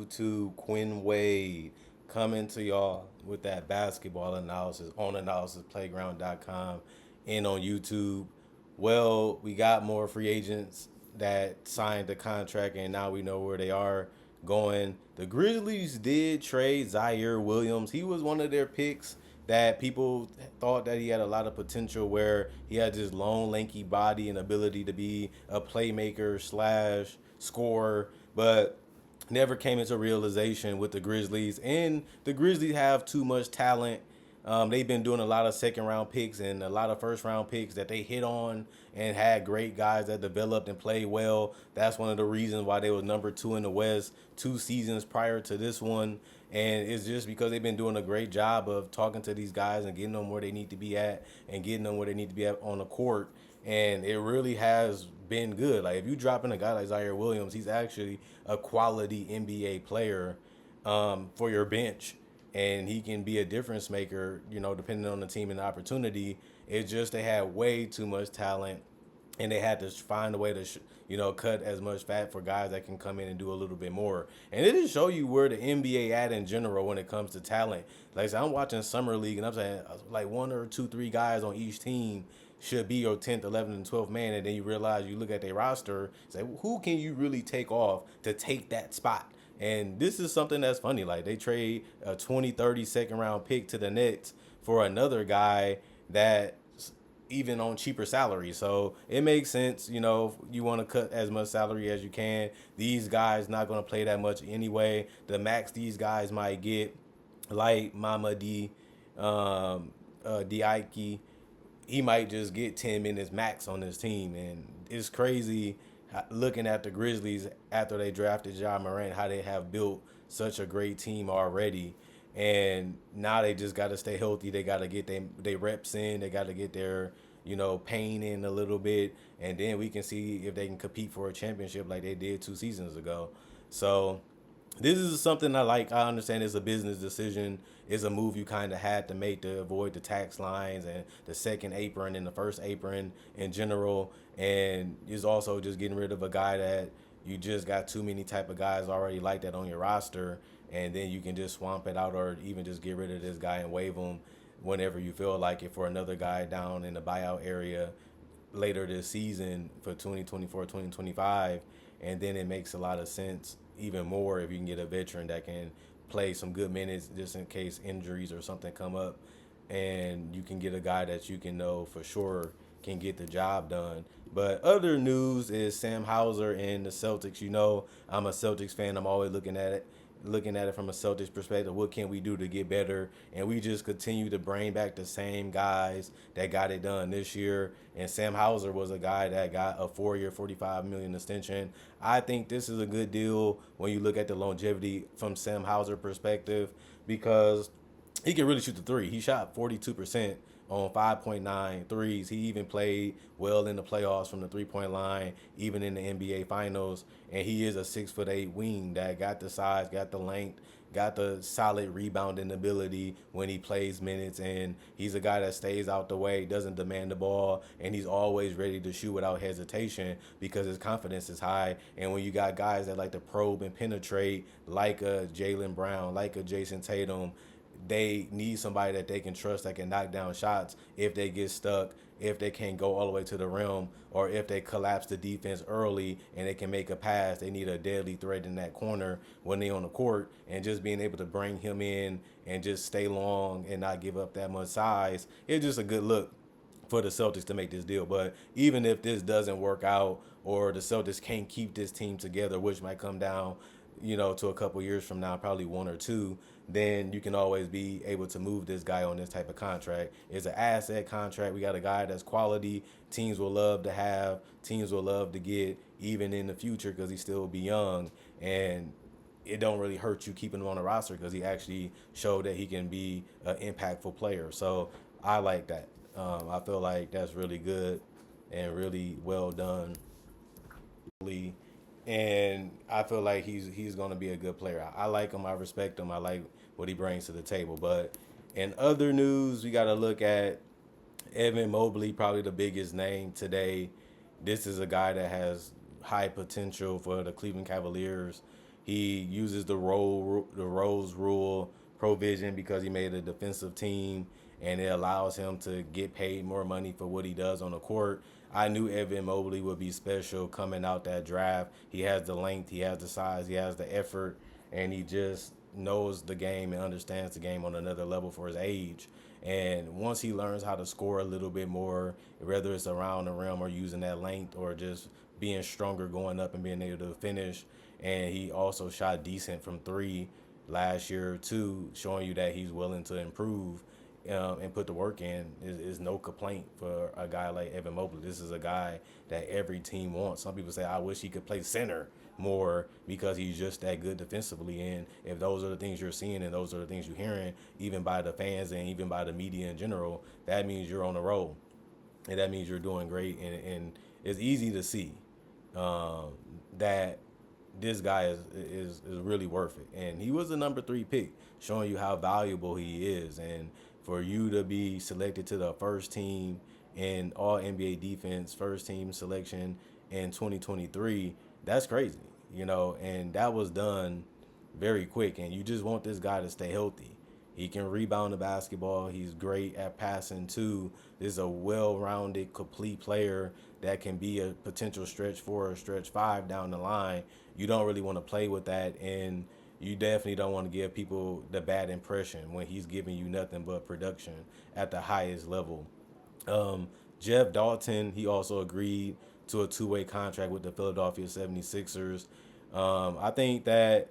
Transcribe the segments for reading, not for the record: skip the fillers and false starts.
YouTube, Quinn Wade, coming to y'all with that basketball analysis on analysisplayground.com and on YouTube. Well, we got more free agents that signed the contract, and now we know where they are going. The Grizzlies did trade Zaire Williams. He was one of their picks that people thought that he had a lot of potential, where he had this long, lanky body and ability to be a playmaker slash scorer, but never came into realization with the Grizzlies. And the Grizzlies have too much talent. They've been doing a lot of second round picks and a lot of first round picks that they hit on and had great guys that developed and played well. That's one of the reasons why they was number 2 in the West 2 seasons prior to this one. And it's just because they've been doing a great job of talking to these guys and getting them where they need to be at and getting them where they need to be at on the court. And it really has been good. Like, if you drop in a guy like Zaire Williams, he's actually a quality NBA player for your bench, and he can be a difference maker, depending on the team and the opportunity. It's just they had way too much talent, and they had to find a way to, cut as much fat for guys that can come in and do a little bit more. And it just show you where the NBA at in general when it comes to talent. Like I said, I'm watching Summer League, and I'm saying like one or two, three guys on each team should be your 10th, 11th, and 12th man, and then you realize, you look at their roster, say, who can you really take off to take that spot? And this is something that's funny. Like, they trade a 20-30 second round pick to the Nets for another guy that even on cheaper salary. So it makes sense, you want to cut as much salary as you can. These guys not going to play that much anyway. The max these guys might get, like Mama D, Ike, he might just get 10 minutes max on this team. And it's crazy looking at the Grizzlies after they drafted Ja Morant, how they have built such a great team already. And now they just got to stay healthy. They got to get they reps in. They got to get their, pain in a little bit. And then we can see if they can compete for a championship like they did 2 seasons ago. So this is something I like. I understand it's a business decision. It's a move you kind of had to make to avoid the tax lines and the second apron and the first apron in general. And it's also just getting rid of a guy that you just got too many type of guys already like that on your roster. And then you can just swamp it out, or even just get rid of this guy and waive him whenever you feel like it, for another guy down in the buyout area later this season for 2024, 2025. And then it makes a lot of sense even more if you can get a veteran that can play some good minutes just in case injuries or something come up, and you can get a guy that you can know for sure can get the job done. But other news is Sam Hauser and the Celtics. I'm a Celtics fan. I'm always looking at it from a Celtics perspective. What can we do to get better? And we just continue to bring back the same guys that got it done this year. And Sam Hauser was a guy that got a 4-year, $45 million extension. I think this is a good deal when you look at the longevity from Sam Hauser perspective, because he can really shoot the three. He shot 42% on 5.9 threes. He even played well in the playoffs from the 3-point line, even in the NBA Finals. And he is a 6'8" wing that got the size, got the length, got the solid rebounding ability when he plays minutes. And he's a guy that stays out the way, doesn't demand the ball, and he's always ready to shoot without hesitation because his confidence is high. And when you got guys that like to probe and penetrate, like a Jaylen Brown, like a Jason Tatum, they need somebody that they can trust that can knock down shots if they get stuck, if they can't go all the way to the rim, or if they collapse the defense early and they can make a pass. They need a deadly threat in that corner when they're on the court, and just being able to bring him in and just stay long and not give up that much size. It's just a good look for the Celtics to make this deal. But even if this doesn't work out, or the Celtics can't keep this team together, which might come down, to a couple years from now, probably one or two, then you can always be able to move this guy on this type of contract. It's an asset contract. We got a guy that's quality. Teams will love to have. Teams will love to get, even in the future, because he still be young. And it don't really hurt you keeping him on the roster because he actually showed that he can be an impactful player. So I like that. I feel like that's really good and really well done. And I feel like he's going to be a good player. I like him. I respect him. I like what he brings to the table. But in other news, we got to look at Evan Mobley, probably the biggest name today. This is a guy that has high potential for the Cleveland Cavaliers. He uses the roles rule provision because he made a defensive team, and it allows him to get paid more money for what he does on the court. I knew Evan Mobley would be special coming out that draft. He has the length, he has the size, he has the effort, and he just knows the game and understands the game on another level for his age. And once he learns how to score a little bit more, whether it's around the rim or using that length or just being stronger going up and being able to finish, and he also shot decent from three last year too, showing you that he's willing to improve and put the work in is no complaint for a guy like Evan Mobley. This is a guy that every team wants. Some people say, I wish he could play center more because he's just that good defensively. And if those are the things you're seeing and those are the things you're hearing, even by the fans and even by the media in general, that means you're on a roll. And that means you're doing great. And it's easy to see that this guy is really worth it. And he was a number 3 pick, showing you how valuable he is. And for you to be selected to the first team in all NBA defense, first team selection in 2023, that's crazy, and that was done very quick. And you just want this guy to stay healthy. He can rebound the basketball. He's great at passing too. This is a well-rounded, complete player that can be a potential stretch 4 or stretch 5 down the line. You don't really want to play with that, and you definitely don't want to give people the bad impression when he's giving you nothing but production at the highest level. Jeff Dalton, he also agreed to a two-way contract with the Philadelphia 76ers. I think that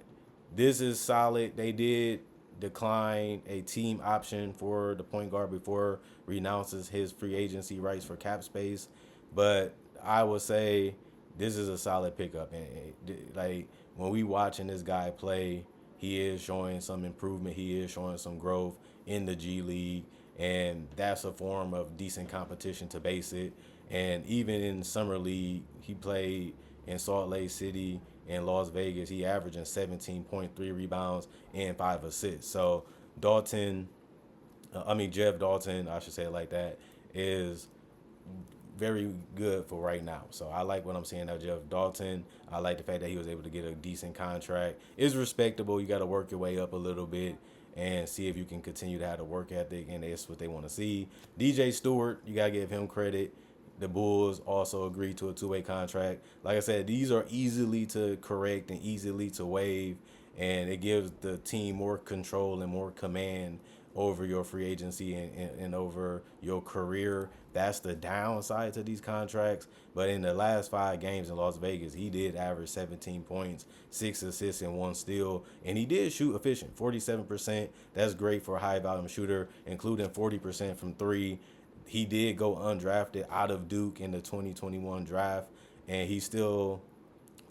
this is solid. They did decline a team option for the point guard before renounces his free agency rights for cap space. But I would say this is a solid pickup. And like when we watching this guy play, he is showing some improvement. He is showing some growth in the G League, and that's a form of decent competition to base it. And even in summer league, he played in Salt Lake City and Las Vegas. He averaging 17.3 rebounds and 5 assists. So Dalton, Jeff Dalton, I should say it like that, is very good for right now. So I like what I'm seeing out of Jeff Dalton. I like the fact that he was able to get a decent contract. It's respectable. You got to work your way up a little bit and see if you can continue to have the work ethic, and that's what they want to see. DJ Stewart, you got to give him credit. The Bulls also agreed to a two-way contract. Like I said, these are easily to correct and easily to waive, and it gives the team more control and more command over your free agency and over your career. That's the downside to these contracts. But in the last 5 games in Las Vegas, he did average 17 points, 6 assists, and 1 steal. And he did shoot efficient, 47%. That's great for a high-volume shooter, including 40% from 3. He did go undrafted out of Duke in the 2021 draft, and he's still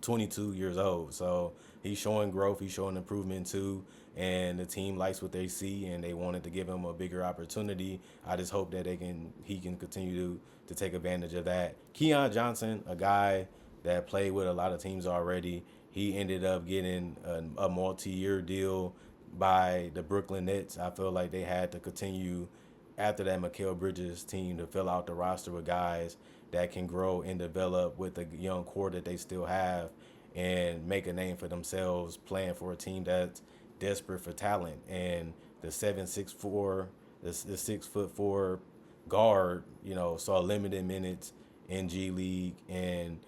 22 years old. So he's showing growth. He's showing improvement too. And the team likes what they see, and they wanted to give him a bigger opportunity. I just hope that he can continue to take advantage of that. Keon Johnson, a guy that played with a lot of teams already, he ended up getting a multi-year deal by the Brooklyn Nets. I feel like they had to continue after that Mikal Bridges team to fill out the roster with guys that can grow and develop with the young core that they still have and make a name for themselves playing for a team that's desperate for talent. And the 7'6'4", the 6'4" guard, saw limited minutes in G League, and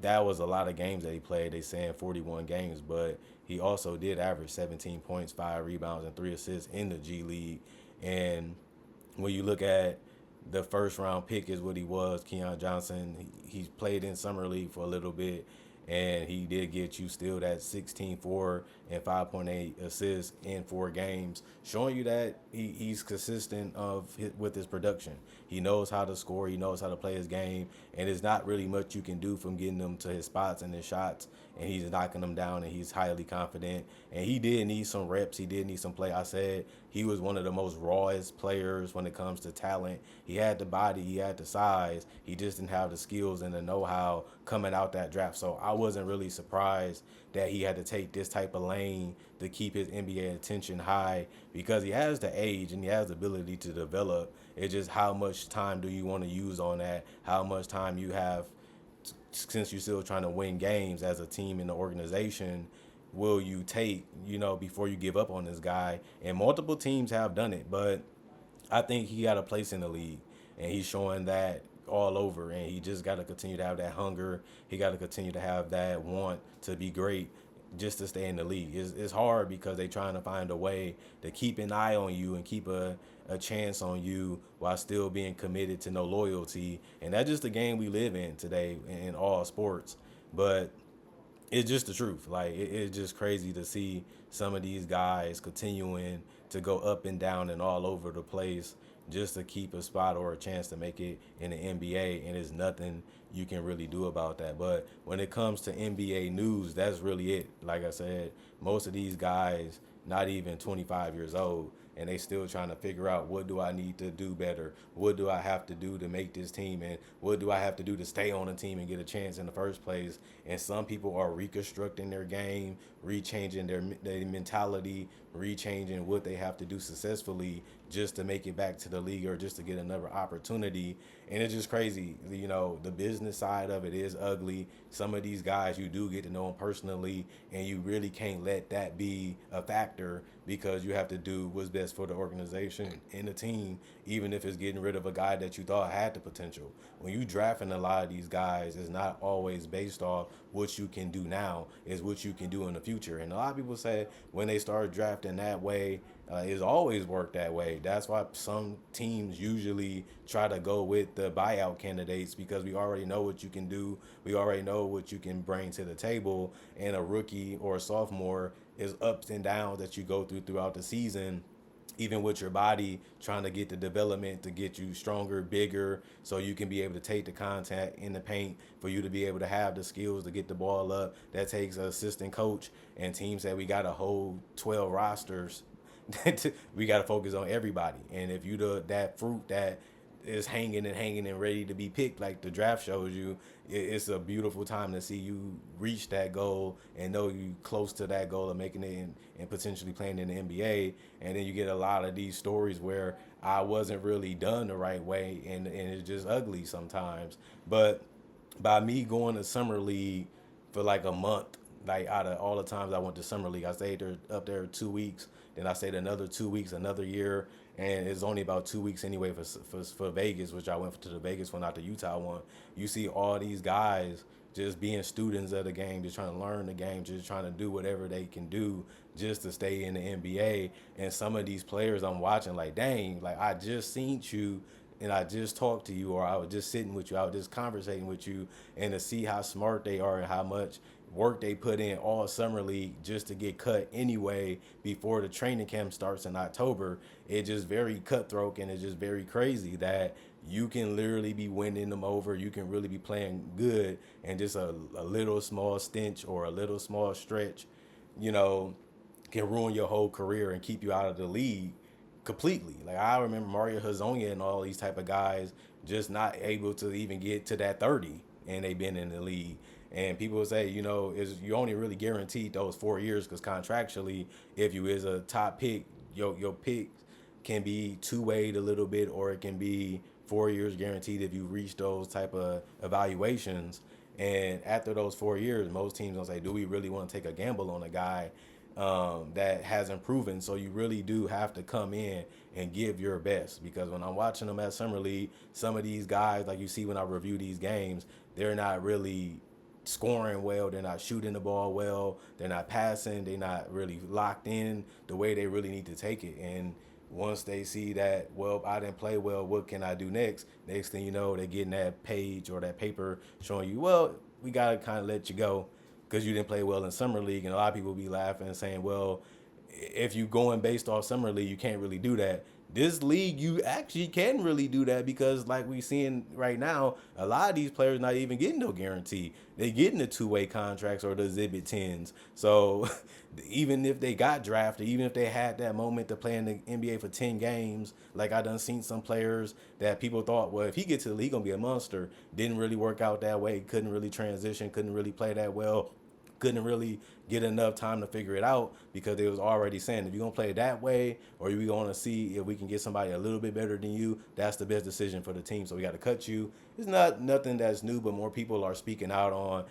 that was a lot of games that he played. They saying 41 games, but he also did average 17 points, 5 rebounds, and 3 assists in the G League. And when you look at the first round pick is what he was, Keon Johnson. He's played in summer league for a little bit, and he did get you still that 16-4 and 5.8 assists in 4 games, showing you that he's consistent with his production. He knows how to score. He knows how to play his game, and there's not really much you can do from getting him to his spots and his shots, and he's knocking them down, and he's highly confident. And he did need some reps. He did need some play. I said he was one of the most rawest players when it comes to talent. He had the body. He had the size. He just didn't have the skills and the know-how coming out that draft. So I wasn't really surprised that he had to take this type of lane to keep his NBA attention high, because he has the age and he has the ability to develop. It's just how much time do you want to use on that, how much time you have, since you're still trying to win games as a team in the organization. will you take, before you give up on this guy? And multiple teams have done it, but I think he got a place in the league, and he's showing that all over. And he just got to continue to have that hunger. He got to continue to have that want to be great, just to stay in the league. It's hard because they trying to find a way to keep an eye on you and keep a chance on you while still being committed to no loyalty. And that's just the game we live in today in all sports. But it's just the truth. Like it's just crazy to see some of these guys continuing to go up and down and all over the place just to keep a spot or a chance to make it in the NBA, and there's nothing you can really do about that. But when it comes to NBA news, that's really it. Like I said, most of these guys not even 25 years old, and they still trying to figure out, what do I need to do better? What do I have to do to make this team? And what do I have to do to stay on the team and get a chance in the first place? And some people are reconstructing their game, rechanging their mentality, rechanging what they have to do successfully just to make it back to the league or just to get another opportunity. And it's just crazy. The business side of it is ugly. Some of these guys, you do get to know them personally, and you really can't let that be a factor, because you have to do what's best for the organization and the team, even if it's getting rid of a guy that you thought had the potential. When you drafting a lot of these guys, it's not always based off what you can do now, it's what you can do in the future. And a lot of people say when they start drafting that way, it's always worked that way. That's why some teams usually try to go with the buyout candidates, because we already know what you can do. We already know what you can bring to the table. And a rookie or a sophomore is ups and downs that you go throughout the season, even with your body trying to get the development to get you stronger, bigger, so you can be able to take the contact in the paint, for you to be able to have the skills to get the ball up. That takes an assistant coach, and teams that we got a whole 12 rosters. We got to focus on everybody. And if you that fruit that is hanging and ready to be picked, like the draft shows you, it's a beautiful time to see you reach that goal and know you close to that goal of making it and potentially playing in the NBA. And then you get a lot of these stories where I wasn't really done the right way, and it's just ugly sometimes. But by me going to summer league for like a month, like out of all the times I went to summer league, I stayed there up there 2 weeks. Then I stayed another 2 weeks, another year, and it's only about 2 weeks anyway for Vegas, which I went to the Vegas one, not the Utah one. You see all these guys just being students of the game, just trying to learn the game, just trying to do whatever they can do just to stay in the NBA. And some of these players I'm watching, like, dang, like I just seen you and I just talked to you, or I was just sitting with you, I was just conversating with you, and to see how smart they are and how much work they put in all summer league just to get cut anyway before the training camp starts in October. It's just very cutthroat, and it's just very crazy that you can literally be winning them over. You can really be playing good, and just a little small stench or a little small stretch, you know, can ruin your whole career and keep you out of the league completely. Like I remember Mario Hazonia and all these type of guys just not able to even get to that 30, and they've been in the league. And people would say, is you only really guaranteed those 4 years, because contractually, if you is a top pick, your pick can be two-wayed a little bit, or it can be 4 years guaranteed if you reach those type of evaluations. And after those 4 years, most teams gonna say, do we really want to take a gamble on a guy that hasn't proven? So you really do have to come in and give your best, because when I'm watching them at Summer League, some of these guys, like you see when I review these games, they're not really scoring well, they're not shooting the ball well, they're not passing, they're not really locked in the way they really need to take it. And once they see that, well, I didn't play well, what can I do next? Next thing you know, they're getting that page or that paper showing you, well, we got to kind of let you go because you didn't play well in summer league. And a lot of people be laughing and saying, well, if you going based off summer league, you can't really do that. This league, you actually can really do that, because like we seeing right now, a lot of these players not even getting no guarantee. They getting the two-way contracts or the exhibit 10s. So even if they got drafted, even if they had that moment to play in the NBA for 10 games, like I done seen some players that people thought, well, if he gets to the league, gonna be a monster. Didn't really work out that way. Couldn't really transition. Couldn't really play that well. Couldn't really get enough time to figure it out, because they was already saying, if you're going to play that way, or you're going to see if we can get somebody a little bit better than you, that's the best decision for the team. So we got to cut you. It's not nothing that's new, but more people are speaking out on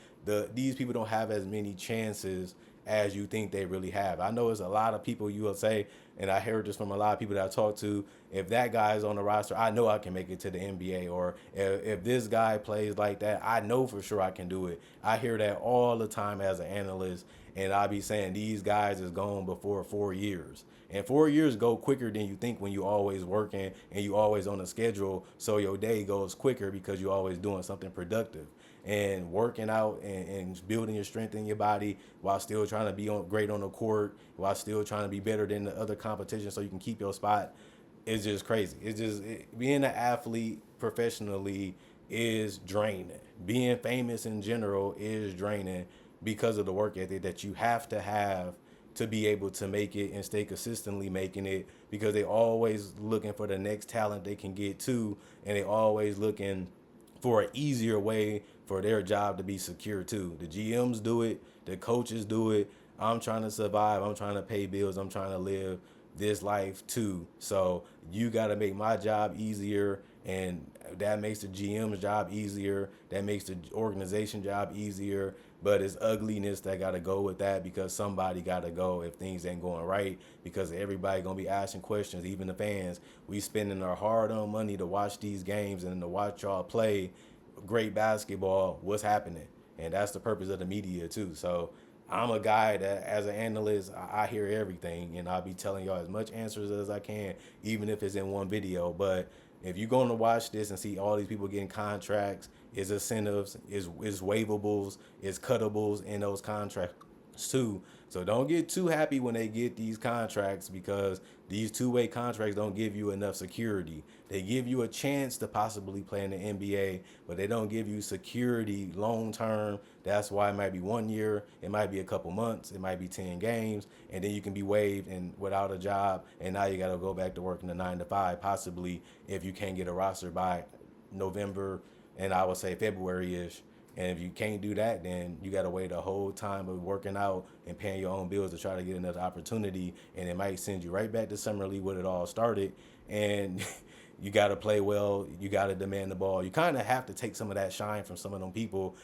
these people don't have as many chances as you think they really have. I know it's a lot of people you will say, and I heard this from a lot of people that I talk to. If that guy is on the roster, I know I can make it to the NBA. Or if this guy plays like that, I know for sure I can do it. I hear that all the time as an analyst, and I be saying these guys is gone before 4 years. And 4 years go quicker than you think when you always working and you always on a schedule. So your day goes quicker because you always doing something productive and working out and building your strength in your body while still trying to be great on the court, while still trying to be better than the other competition so you can keep your spot. It's just crazy. Being an athlete professionally is draining. Being famous in general is draining because of the work ethic that you have to be able to make it and stay consistently making it, because they always looking for the next talent they can get to, and they always looking for an easier way for their job to be secure too. The GMs do it, the coaches do it. I'm trying to survive, I'm trying to pay bills, I'm trying to live this life too. So you got to make my job easier, and that makes the GM's job easier. That makes the organization job easier. But it's ugliness that got to go with that, because somebody got to go if things ain't going right, because everybody going to be asking questions, even the fans. We spending our hard-earned money to watch these games and to watch y'all play great basketball. What's happening? And that's the purpose of the media too. So I'm a guy that, as an analyst, I hear everything, and I'll be telling y'all as much answers as I can, even if it's in one video. But if you're going to watch this and see all these people getting contracts, is incentives, is waivables, is cuttables in those contracts too. So don't get too happy when they get these contracts, because these two-way contracts don't give you enough security. They give you a chance to possibly play in the NBA, but they don't give you security long term. That's why it might be 1 year, it might be a couple months, it might be 10 games, and then you can be waived and without a job, and now you got to go back to working the 9 to 5, possibly if you can't get a roster by November, and I would say February-ish. And if you can't do that, then you got to wait a whole time of working out and paying your own bills to try to get another opportunity. And it might send you right back to summer league where it all started. And you got to play well. You got to demand the ball. You kind of have to take some of that shine from some of them people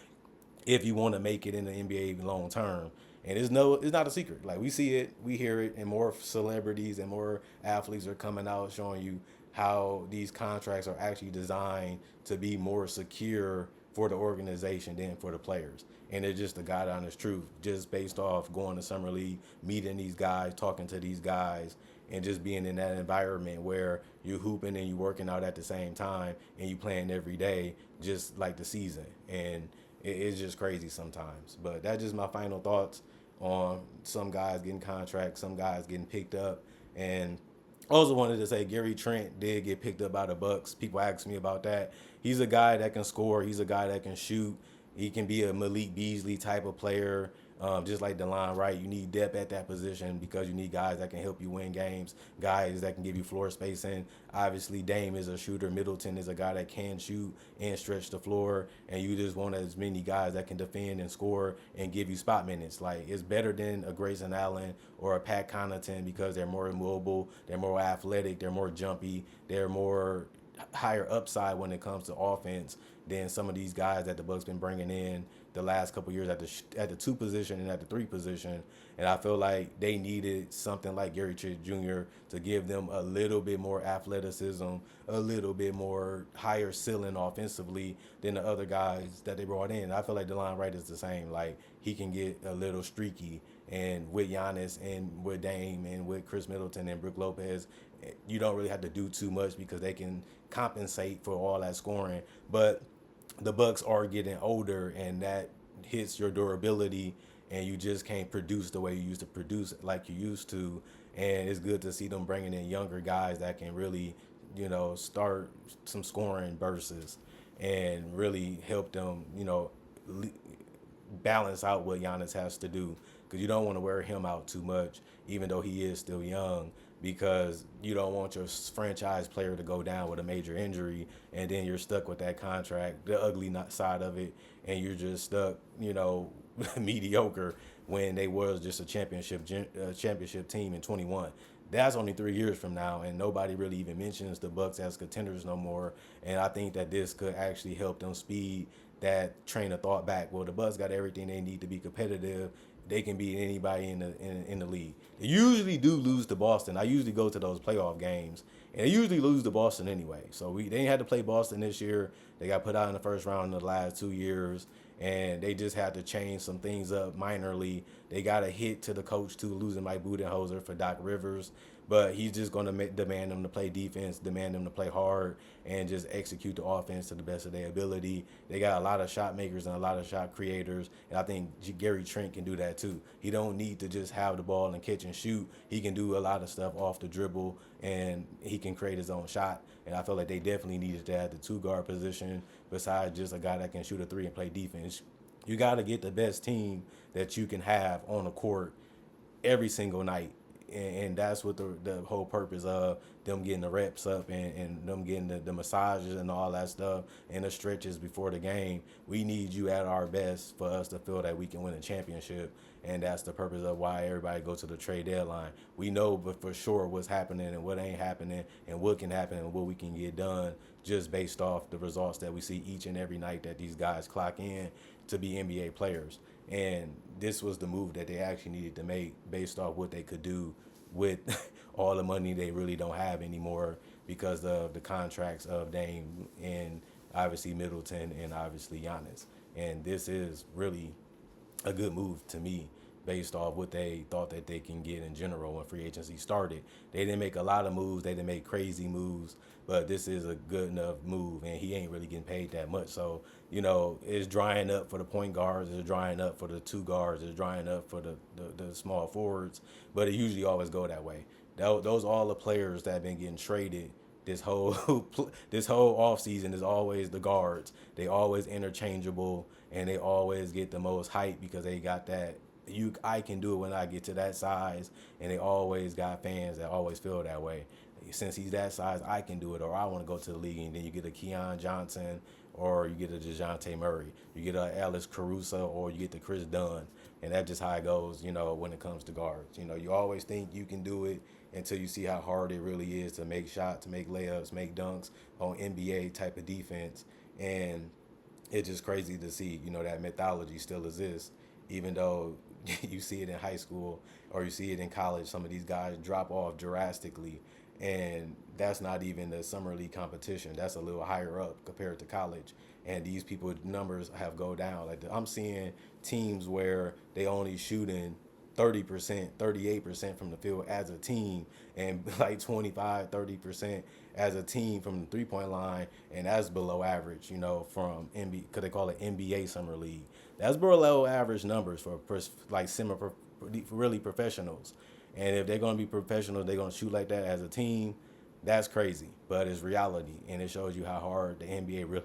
if you want to make it in the NBA long term. And it's not a secret. Like, we see it, we hear it, and more celebrities and more athletes are coming out showing you how these contracts are actually designed to be more secure for the organization than for the players. And it's just the God honest truth, just based off going to summer league, meeting these guys, talking to these guys, and just being in that environment where you're hooping and you're working out at the same time and you playing every day, just like the season. And it's just crazy sometimes. But that's just my final thoughts on some guys getting contracts, some guys getting picked up. And I also wanted to say Gary Trent did get picked up by the Bucks. People ask me about that. He's a guy that can score. He's a guy that can shoot. He can be a Malik Beasley type of player, just like DeLon Wright. You need depth at that position because you need guys that can help you win games, guys that can give you floor spacing. Obviously, Dame is a shooter. Middleton is a guy that can shoot and stretch the floor. And you just want as many guys that can defend and score and give you spot minutes. Like, it's better than a Grayson Allen or a Pat Connaughton because they're more mobile, they're more athletic, they're more jumpy, they're more higher upside when it comes to offense than some of these guys that the Bucks been bringing in the last couple years at the 2 position and at the 3 position. And I feel like they needed something like Gary Trent Jr. to give them a little bit more athleticism, a little bit more higher ceiling offensively than the other guys that they brought in. I feel like DeLon Wright is the same. Like, he can get a little streaky, and with Giannis and with Dame and with Chris Middleton and Brook Lopez, you don't really have to do too much because they can compensate for all that scoring. But the Bucks are getting older, and that hits your durability, and you just can't produce the way you used to produce like you used to. And it's good to see them bringing in younger guys that can really, start some scoring bursts and really help them, balance out what Giannis has to do, because you don't want to wear him out too much, even though he is still young, because you don't want your franchise player to go down with a major injury, and then you're stuck with that contract, the ugly side of it, and you're just stuck, mediocre when they was just a championship team in 21. That's only 3 years from now, and nobody really even mentions the Bucks as contenders no more. And I think that this could actually help them speed that train of thought back. Well, the Bucks got everything they need to be competitive. they can beat anybody in the league. They usually do lose to Boston. I usually go to those playoff games, and they usually lose to Boston anyway. So they ain't had to play Boston this year. They got put out in the first round in the last 2 years, and they just had to change some things up minorly. They got a hit to the coach too, losing Mike Budenholzer for Doc Rivers, but he's just going to demand them to play defense, demand them to play hard, and just execute the offense to the best of their ability. They got a lot of shot makers and a lot of shot creators, and I think Gary Trent can do that too. He don't need to just have the ball and catch and shoot. He can do a lot of stuff off the dribble, and he can create his own shot. And I feel like they definitely needed to have the two guard position besides just a guy that can shoot a three and play defense. You got to get the best team that you can have on the court every single night. And that's what the whole purpose of them getting the reps up and them getting the massages and all that stuff and the stretches before the game. We need you at our best for us to feel that we can win a championship. And that's the purpose of why everybody go to the trade deadline. We know but for sure what's happening and what ain't happening and what can happen and what we can get done just based off the results that we see each and every night that these guys clock in to be NBA players. And this was the move that they actually needed to make based off what they could do with all the money they really don't have anymore because of the contracts of Dame and obviously Middleton and obviously Giannis. And this is really a good move to me based off what they thought that they can get in general when free agency started. They didn't make a lot of moves. They didn't make crazy moves, but this is a good enough move, and he ain't really getting paid that much. So, it's drying up for the point guards. It's drying up for the two guards. It's drying up for the small forwards, but it usually always go that way. Those all the players that have been getting traded this whole this whole offseason is always the guards. They always interchangeable, and they always get the most hype because they got that I can do it when I get to that size, and they always got fans that always feel that way. Since he's that size, I can do it, or I want to go to the league. And then you get a Keon Johnson, or you get a DeJounte Murray, you get a Alex Caruso, or you get the Chris Dunn, and that's just how it goes. When it comes to guards, you always think you can do it until you see how hard it really is to make shots, to make layups, make dunks on NBA type of defense, and it's just crazy to see that mythology still exists, even though you see it in high school or you see it in college. Some of these guys drop off drastically, and that's not even the summer league competition. That's a little higher up compared to college, and these people numbers have go down. Like I'm seeing teams where they only shooting 30%, 38% from the field as a team, and like 25, 30% as a team from the three-point line, and that's below average, from NBA, because they call it NBA Summer League. That's below average numbers for like really professionals. And if they're going to be professional, they're going to shoot like that as a team. That's crazy, but it's reality, and it shows you how hard the NBA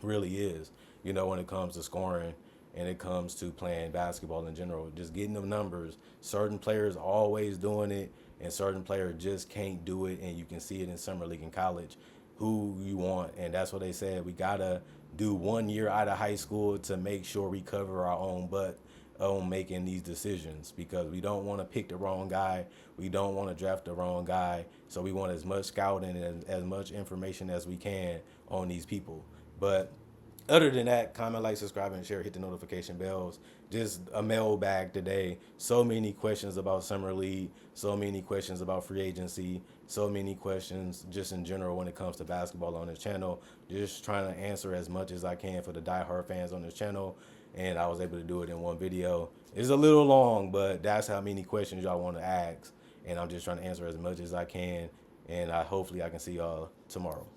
really is, when it comes to scoring and it comes to playing basketball in general. Just getting them numbers. Certain players are always doing it, and certain players just can't do it, and you can see it in summer league and college, who you want. And that's what they said. We got to do 1 year out of high school to make sure we cover our own butt on making these decisions, because we don't want to pick the wrong guy. We don't want to draft the wrong guy. So we want as much scouting and as much information as we can on these people. But other than that, comment, like, subscribe, and share. Hit the notification bells. Just a mailbag today. So many questions about Summer League. So many questions about free agency. So many questions just in general when it comes to basketball on this channel. Just trying to answer as much as I can for the diehard fans on this channel. And I was able to do it in one video. It's a little long, but that's how many questions y'all want to ask. And I'm just trying to answer as much as I can. And hopefully I can see y'all tomorrow.